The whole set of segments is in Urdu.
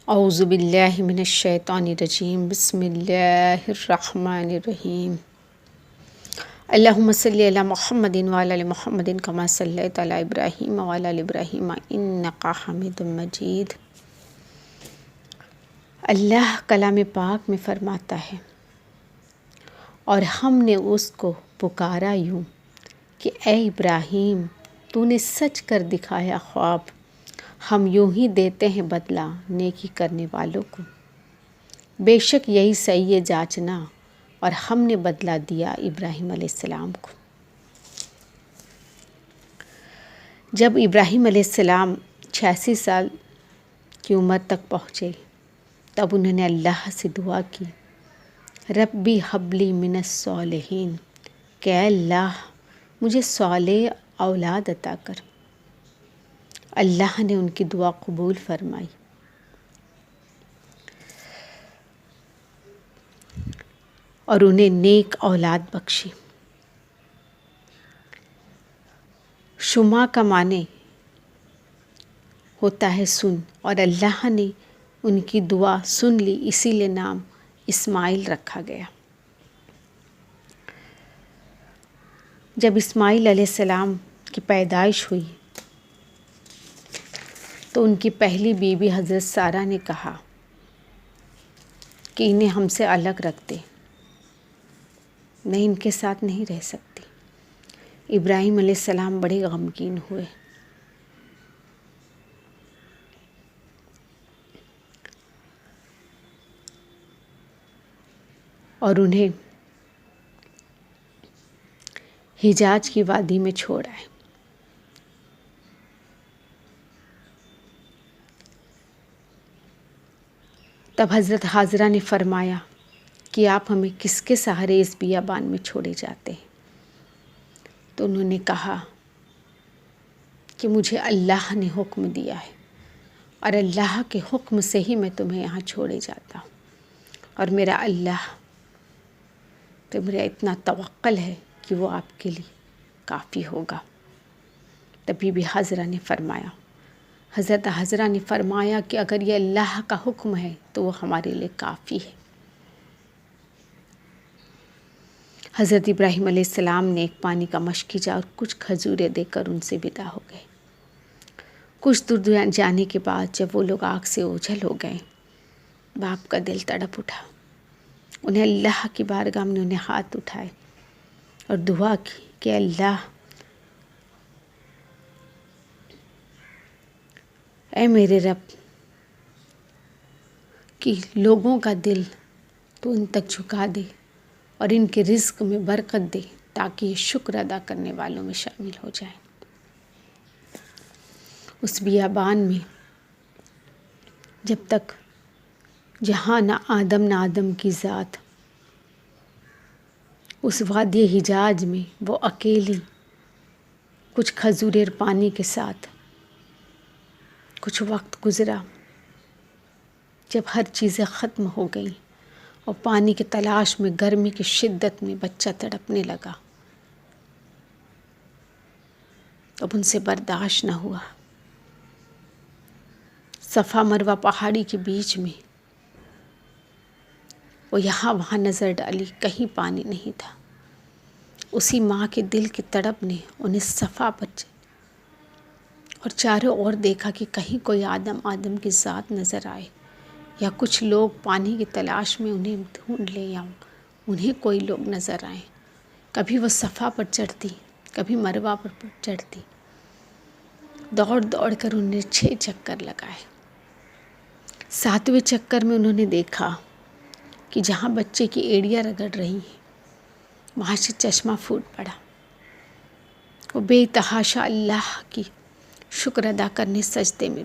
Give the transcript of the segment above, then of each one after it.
اعوذ باللہ من الشیطان الرجیم بسم اللہ الرحمن الرحیم اللہم صلی علی محمد وعلی آل محمد کما صلیت علی ابراہیم وعلی آل ابراہیم انک حمید مجید۔ اللہ کلام پاک میں فرماتا ہے، اور ہم نے اس کو پکارا یوں کہ اے ابراہیم تو نے سچ کر دکھایا خواب، ہم یوں ہی دیتے ہیں بدلہ نیکی کرنے والوں کو، بے شک یہی صحیح ہے جانچنا، اور ہم نے بدلہ دیا ابراہیم علیہ السلام کو۔ جب ابراہیم علیہ السلام 86 سال کی عمر تک پہنچے تب انہوں نے اللہ سے دعا کی، ربی حبلی من الصالحین، کہ اے اللہ مجھے صالح اولاد عطا کر۔ اللہ نے ان کی دعا قبول فرمائی اور انہیں نیک اولاد بخشی۔ شما کا معنی ہوتا ہے سن، اور اللہ نے ان کی دعا سن لی، اسی لیے نام اسماعیل رکھا گیا۔ جب اسماعیل علیہ السلام کی پیدائش ہوئی تو ان کی پہلی بیوی حضرت سارہ نے کہا کہ انہیں ہم سے الگ رکھ دے، میں ان کے ساتھ نہیں رہ سکتی۔ ابراہیم علیہ السلام بڑے غمگین ہوئے، اور انہیں حجاز کی وادی میں چھوڑ آئے۔ تب حضرت حاجرہ نے فرمایا کہ آپ ہمیں کس کے سہارے اس بیابان میں چھوڑے جاتے ہیں؟ تو انہوں نے کہا کہ مجھے اللہ نے حکم دیا ہے، اور اللہ کے حکم سے ہی میں تمہیں یہاں چھوڑے جاتا ہوں، اور میرا اللہ پہ میرا اتنا توکل ہے کہ وہ آپ کے لیے کافی ہوگا۔ تبھی بھی حاجرہ نے فرمایا، حضرت حاجرہ نے فرمایا کہ اگر یہ اللہ کا حکم ہے تو وہ ہمارے لیے کافی ہے۔ حضرت ابراہیم علیہ السلام نے ایک پانی کا مشک کیا اور کچھ کھجوریں دے کر ان سے ودا ہو گئے۔ کچھ دور جانے کے بعد جب وہ لوگ آگ سے اوجھل ہو گئے، باپ کا دل تڑپ اٹھا۔ انہیں اللہ کی بارگاہ میں انہیں ہاتھ اٹھائے اور دعا کی کہ اللہ اے میرے رب، کہ لوگوں کا دل تو ان تک جھکا دے اور ان کے رزق میں برکت دے تاکہ یہ شکر ادا کرنے والوں میں شامل ہو جائیں۔ اس بیابان میں جب تک جہاں نہ آدم کی ذات، اس وادی حجاز میں وہ اکیلی کچھ کھجوریں اور پانی کے ساتھ کچھ وقت گزرا۔ جب ہر چیزیں ختم ہو گئیں اور پانی کی تلاش میں گرمی کی شدت میں بچہ تڑپنے لگا، اب ان سے برداشت نہ ہوا۔ صفا مروہ پہاڑی کے بیچ میں وہ یہاں وہاں نظر ڈالی، کہیں پانی نہیں تھا۔ اسی ماں کے دل کی تڑپ نے انہیں صفا پر اور چاروں اور دیکھا کہ کہیں کوئی آدم کی ذات نظر آئے، یا کچھ لوگ پانی کی تلاش میں انہیں ڈھونڈ لے، یا انہیں کوئی لوگ نظر آئیں۔ کبھی وہ صفا پر چڑھتی، کبھی مروہ پر چڑھتی، دوڑ دوڑ کر انہوں نے 6 چکر لگائے۔ 7ویں چکر میں انہوں نے دیکھا کہ جہاں بچے کی ایڑیاں رگڑ رہی ہیں وہاں سے چشمہ پھوٹ پڑا۔ وہ بے تحاشا اللہ کی شکر ادا کرنے سجدے میں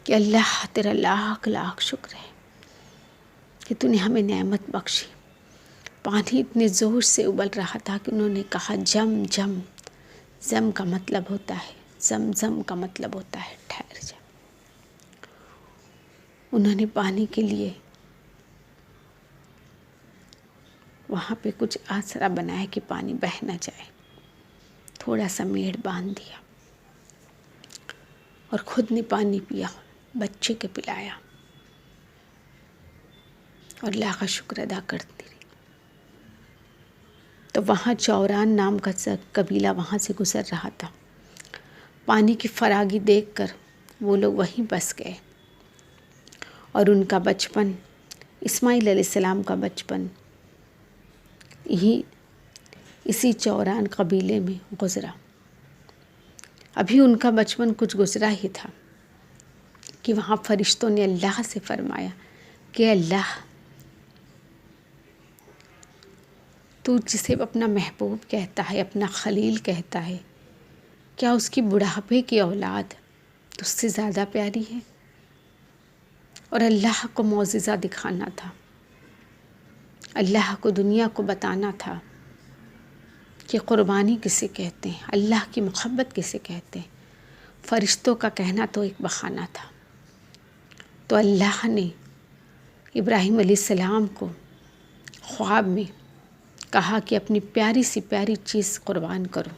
کہ اللہ تیرا لاکھ لاکھ شکر ہے کہ تو نے ہمیں نعمت بخشی۔ پانی اتنے زور سے ابل رہا تھا کہ انہوں نے کہا جم جم۔ زم کا مطلب ہوتا ہے، زم کا مطلب ہوتا ہے ٹھہر جا۔ انہوں نے پانی کے لیے وہاں پہ کچھ آسرا بنایا کہ پانی بہہ نہ جائے، تھوڑا سا میڑ باندھ دیا اور خود نے پانی پیا۔ بچے کے پلایا اور اللہ کا شکر ادا کرتی رہی۔ تو وہاں چوران نام کا قبیلہ وہاں سے گزر رہا تھا۔ پانی کی فراگی دیکھ کر وہ لوگ وہیں بس گئے، اور ان کا بچپن، اسماعیل علیہ السلام کا بچپن اسی چوران قبیلے میں گزرا۔ ابھی ان کا بچپن کچھ گزرا ہی تھا کہ وہاں فرشتوں نے اللہ سے فرمایا کہ اللہ، تو جسے اپنا محبوب کہتا ہے، اپنا خلیل کہتا ہے، کیا اس کی بڑھاپے کی اولاد تجھ سے زیادہ پیاری ہے؟ اور اللہ کو معجزہ دکھانا تھا، اللہ کو دنیا کو بتانا تھا کہ قربانی کسے کہتے ہیں، اللہ کی محبت کسے کہتے ہیں۔ فرشتوں کا کہنا تو ایک بہانہ تھا۔ تو اللہ نے ابراہیم علیہ السلام کو خواب میں کہا کہ اپنی پیاری سی پیاری چیز قربان کرو۔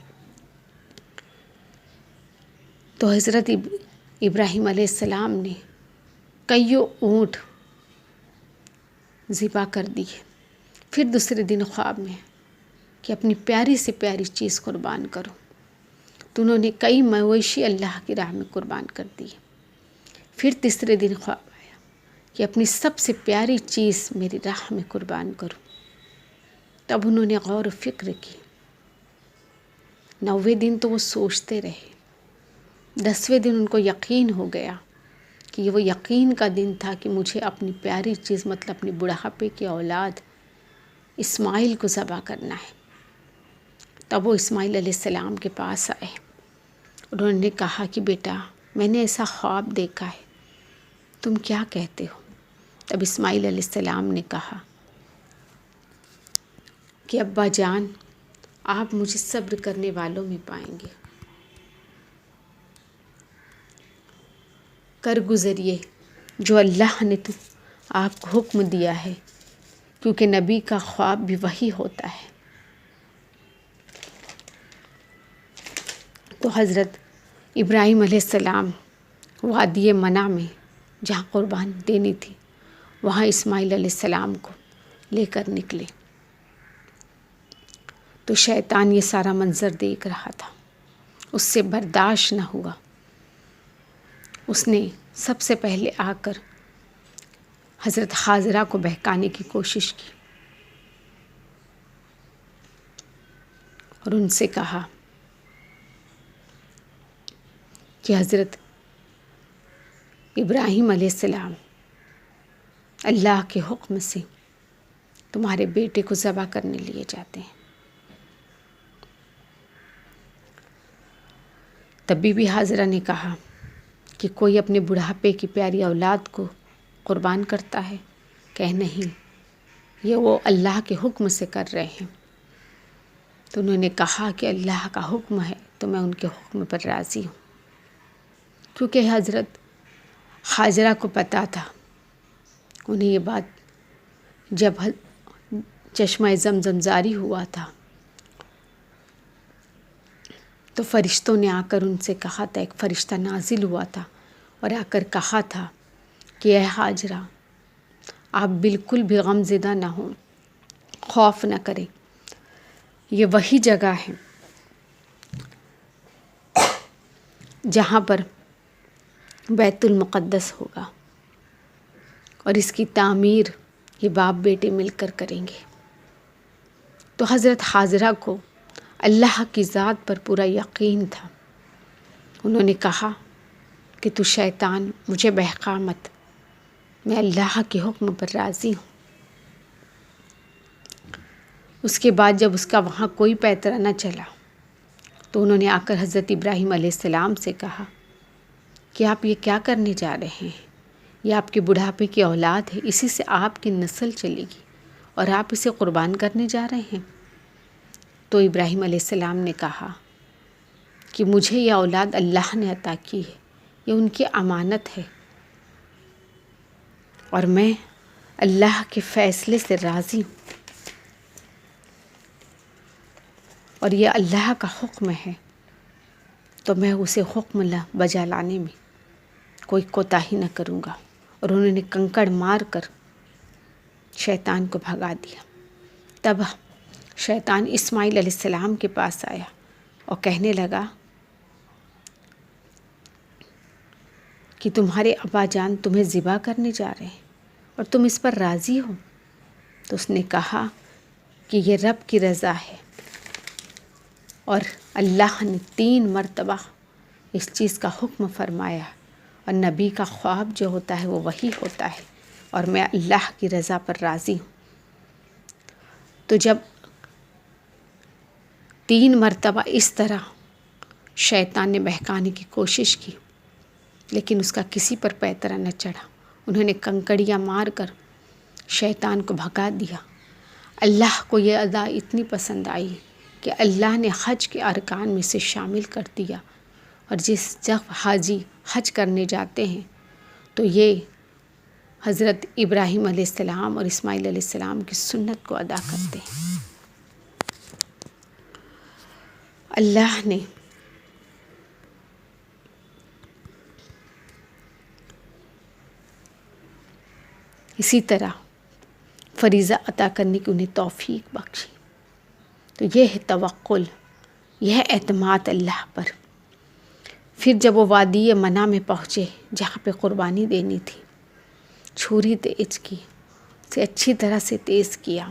تو حضرت ابراہیم علیہ السلام نے کئیوں اونٹ ذبح کر دیے۔ پھر دوسرے دن خواب میں کہ اپنی پیاری سے پیاری چیز قربان کرو، تو انہوں نے کئی مویشی اللہ کی راہ میں قربان کر دیے۔ پھر تیسرے دن خواب آیا کہ اپنی سب سے پیاری چیز میری راہ میں قربان کرو۔ تب انہوں نے غور و فکر کی۔ 9ویں دن تو وہ سوچتے رہے، 10ویں دن ان کو یقین ہو گیا کہ یہ وہ یقین کا دن تھا کہ مجھے اپنی پیاری چیز، مطلب اپنی بڑھاپے کی اولاد اسماعیل کو ذبح کرنا ہے۔ تب وہ اسماعیل علیہ السلام کے پاس آئے، انہوں نے کہا کہ بیٹا، میں نے ایسا خواب دیکھا ہے، تم کیا کہتے ہو؟ تب اسماعیل علیہ السلام نے کہا کہ ابا جان، آپ مجھے صبر کرنے والوں میں پائیں گے۔ کر گزریے جو اللہ نے آپ کو حکم دیا ہے، کیونکہ نبی کا خواب بھی وہی ہوتا ہے۔ تو حضرت ابراہیم علیہ السلام وادی منع میں جہاں قربان دینی تھی، وہاں اسماعیل علیہ السلام کو لے کر نکلے۔ تو شیطان یہ سارا منظر دیکھ رہا تھا، اس سے برداشت نہ ہوا۔ اس نے سب سے پہلے آ کر حضرت حاضرہ کو بہکانے کی کوشش کی اور ان سے کہا کہ حضرت ابراہیم علیہ السلام اللہ کے حکم سے تمہارے بیٹے کو ذبح کرنے لیے جاتے ہیں۔ تب بی بی حاضرہ نے کہا کہ کوئی اپنے بڑھاپے کی پیاری اولاد کو قربان کرتا ہے؟ کہ نہیں، یہ وہ اللہ کے حکم سے کر رہے ہیں۔ تو انہوں نے کہا کہ اللہ کا حکم ہے تو میں ان کے حکم پر راضی ہوں، کیونکہ حضرت حاضرہ کو پتہ تھا، انہیں یہ بات جب چشمہ زمزم جاری ہوا تھا تو فرشتوں نے آ کر ان سے کہا تھا، ایک فرشتہ نازل ہوا تھا اور آ کر کہا تھا کہ اے حاجرہ، آپ بالکل بھی غم زدہ نہ ہوں، خوف نہ کریں، یہ وہی جگہ ہے جہاں پر بیت المقدس ہوگا، اور اس کی تعمیر یہ باپ بیٹے مل کر کریں گے۔ تو حضرت حاضرہ کو اللہ کی ذات پر پورا یقین تھا۔ انہوں نے کہا کہ تو شیطان، مجھے بہکا مت، میں اللہ کے حکم پر راضی ہوں۔ اس کے بعد جب اس کا وہاں کوئی پیترا نہ چلا تو انہوں نے آ کر حضرت ابراہیم علیہ السلام سے کہا کہ آپ یہ کیا کرنے جا رہے ہیں؟ یہ آپ کے بڑھاپے کی اولاد ہے، اسی سے آپ کی نسل چلے گی اور آپ اسے قربان کرنے جا رہے ہیں۔ تو ابراہیم علیہ السلام نے کہا کہ مجھے یہ اولاد اللہ نے عطا کی ہے، یہ ان کی امانت ہے، اور میں اللہ کے فیصلے سے راضی ہوں، اور یہ اللہ کا حکم ہے تو میں اسے حکم بجا لانے میں کوئی کوتاہی نہ کروں گا۔ اور انہوں نے کنکڑ مار کر شیطان کو بھگا دیا۔ تب شیطان اسماعیل علیہ السلام کے پاس آیا اور کہنے لگا کہ تمہارے ابا جان تمہیں ذبح کرنے جا رہے ہیں اور تم اس پر راضی ہو؟ تو اس نے کہا کہ یہ رب کی رضا ہے، اور اللہ نے 3 مرتبہ اس چیز کا حکم فرمایا، اور نبی کا خواب جو ہوتا ہے وہ وہی ہوتا ہے، اور میں اللہ کی رضا پر راضی ہوں۔ تو جب 3 مرتبہ اس طرح شیطان نے بہکانے کی کوشش کی، لیکن اس کا کسی پر پیترا نہ چڑھا۔ انہوں نے کنکڑیاں مار کر شیطان کو بھگا دیا۔ اللہ کو یہ ادا اتنی پسند آئی کہ اللہ نے حج کے ارکان میں سے شامل کر دیا، اور جب حاجی حج کرنے جاتے ہیں تو یہ حضرت ابراہیم علیہ السلام اور اسماعیل علیہ السلام کی سنت کو ادا کرتے ہیں۔ اللہ نے اسی طرح فریضہ عطا کرنے کی انہیں توفیق بخشی۔ تو یہ ہے توکل، یہ ہے اعتماد اللہ پر۔ پھر جب وہ وادی منع میں پہنچے جہاں پہ قربانی دینی تھی، چھری تیز کی، اسے اچھی طرح سے تیز کیا،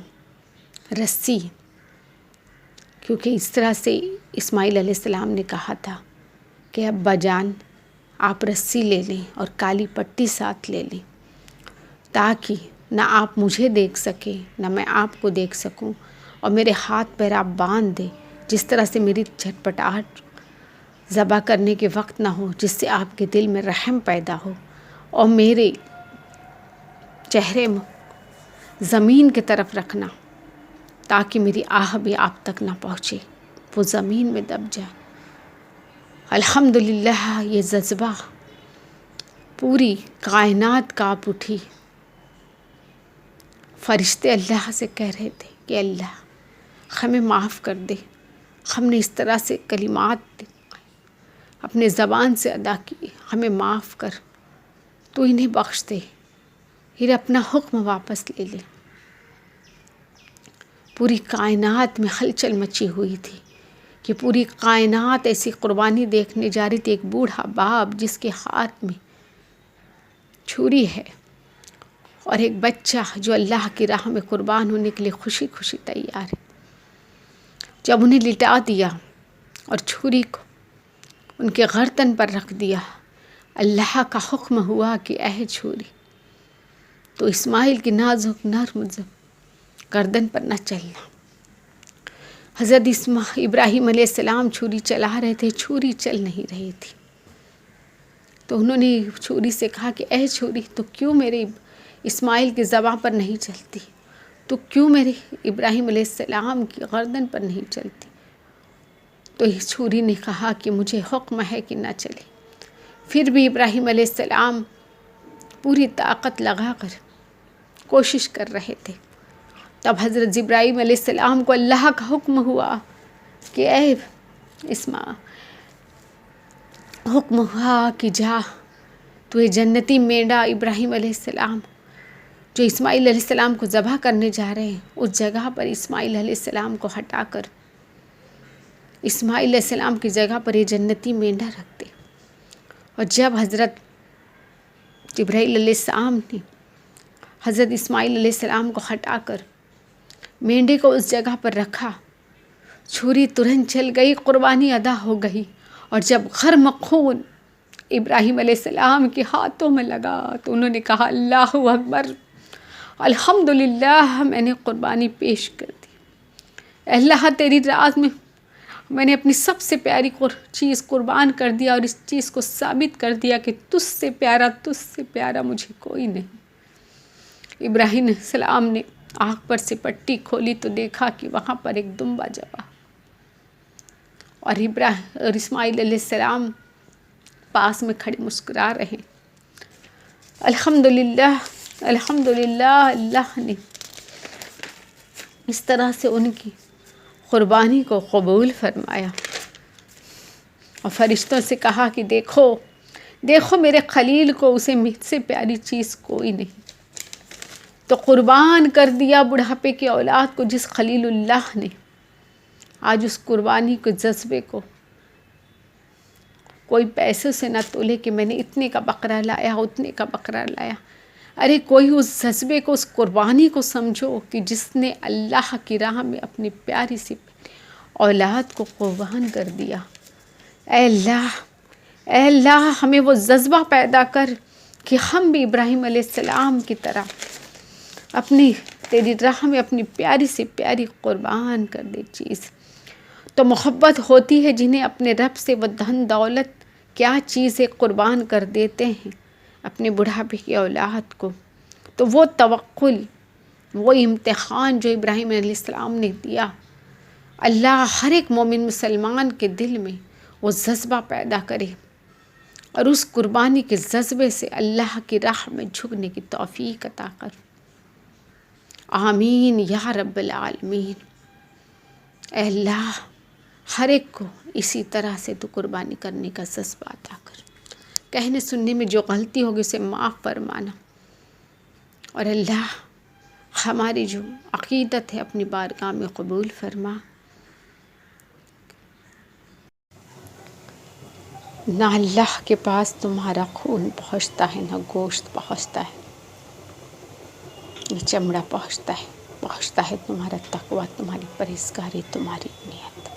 رسی، کیونکہ اس طرح سے اسماعیل علیہ السلام نے کہا تھا کہ ابا جان آپ رسی لے لیں اور کالی پٹی ساتھ لے لیں، تاکہ نہ آپ مجھے دیکھ سکیں نہ میں آپ کو دیکھ سکوں، اور میرے ہاتھ پیر آپ باندھ دیں جس طرح سے میری جھٹپٹاہٹ ذبح کرنے کے وقت نہ ہو، جس سے آپ کے دل میں رحم پیدا ہو، اور میرے چہرے میں زمین کی طرف رکھنا تاکہ میری آہ بھی آپ تک نہ پہنچے، وہ زمین میں دب جائے۔ الحمدللہ یہ جذبہ پوری کائنات کانپ اٹھی۔ فرشتے اللہ سے کہہ رہے تھے کہ اللہ ہمیں معاف کر دے، ہم نے اس طرح سے کلمات اپنے زبان سے ادا کی، ہمیں معاف کر، تو انہیں بخش دے، پھر اپنا حکم واپس لے لے۔ پوری کائنات میں ہلچل مچی ہوئی تھی کہ پوری کائنات ایسی قربانی دیکھنے جا رہی تھی۔ ایک بوڑھا باپ جس کے ہاتھ میں چھری ہے، اور ایک بچہ جو اللہ کی راہ میں قربان ہونے کے لیے خوشی خوشی تیار ہے۔ جب انہیں لٹا دیا اور چھری کو ان کے گردن پر رکھ دیا، اللہ کا حکم ہوا کہ اے چھری، تو اسماعیل کی نازک نرم گردن پر نہ چلنا۔ حضرت ابراہیم علیہ السلام چھری چلا رہے تھے، چھری چل نہیں رہی تھی، تو انہوں نے چھری سے کہا کہ اے چھری، تو کیوں میرے اسماعیل کی زبان پر نہیں چلتی؟ تو کیوں میرے ابراہیم علیہ السلام کی گردن پر نہیں چلتی؟ تو اس چھری نے کہا کہ مجھے حکم ہے کہ نہ چلے۔ پھر بھی ابراہیم علیہ السلام پوری طاقت لگا کر کوشش کر رہے تھے۔ تب حضرت جبرائیل علیہ السلام کو اللہ کا حکم ہوا کہ اے حکم ہوا کہ جا، تو یہ جنتی مینڈا ابراہیم علیہ السلام جو اسماعیل علیہ السلام کو ذبح کرنے جا رہے ہیں، اس جگہ پر اسماعیل علیہ السلام کو ہٹا کر اسماعیل علیہ السلام کی جگہ پر یہ جنتی مینڈا رکھ دے۔ اور جب حضرت جبرائیل علیہ السلام نے حضرت اسماعیل علیہ السلام کو ہٹا کر مینڈے کو اس جگہ پر رکھا، چھری ترنت چل گئی، قربانی ادا ہو گئی۔ اور جب غرم خون ابراہیم علیہ السلام کے ہاتھوں میں لگا تو انہوں نے کہا اللہ اکبر، الحمدللہ میں نے قربانی پیش کر دی۔ اللہ تیری راز میں نے اپنی سب سے پیاری چیز قربان کر دیا، اور اس چیز کو ثابت کر دیا کہ تجھ سے پیارا مجھے کوئی نہیں۔ ابراہیم علیہ السلام نے آنکھ پر سے پٹی کھولی تو دیکھا کہ وہاں پر ایک دمبا جبا، اور اسماعیل علیہ السلام پاس میں کھڑے مسکرا رہے۔ الحمدللہ اللہ نے اس طرح سے ان کی قربانی کو قبول فرمایا، اور فرشتوں سے کہا کہ دیکھو دیکھو میرے خلیل کو، اسے مجھ سے پیاری چیز کوئی نہیں، تو قربان کر دیا بڑھاپے کی اولاد کو جس خلیل اللہ نے۔ آج اس قربانی کے جذبے کو کوئی پیسے سے نہ تولے کہ میں نے اتنے کا بکرا لایا، اتنے کا بکرا لایا۔ ارے کوئی اس جذبے کو، اس قربانی کو سمجھو کہ جس نے اللہ کی راہ میں اپنی پیاری سی اولاد کو قربان کر دیا۔ اے اللہ، اے اللہ ہمیں وہ جذبہ پیدا کر کہ ہم بھی ابراہیم علیہ السلام کی طرح اپنی تیری راہ میں اپنی پیاری سے پیاری قربان کر دے چیز۔ تو محبت ہوتی ہے جنہیں اپنے رب سے وہ دھن دولت کیا چیزیں قربان کر دیتے ہیں اپنے بڑھاپے کی اولاد کو۔ تو وہ توکل، وہ امتحان جو ابراہیم علیہ السلام نے دیا، اللہ ہر ایک مومن مسلمان کے دل میں وہ جذبہ پیدا کرے اور اس قربانی کے جذبے سے اللہ کی راہ میں جھکنے کی توفیق عطا کر۔ آمین یا رب العالمین۔ اے اللہ ہر ایک کو اسی طرح سے تو قربانی کرنے کا جذبہ عطا کر۔ کہنے سننے میں جو غلطی ہوگی اسے معاف فرمانا، اور اللہ ہماری جو عقیدت ہے اپنی بارگاہ میں قبول فرما۔ نہ اللہ کے پاس تمہارا خون پہنچتا ہے، نہ گوشت پہنچتا ہے، نہ چمڑا پہنچتا ہے تمہارا تقویٰ، تمہاری پرہیزگاری، تمہاری نیت۔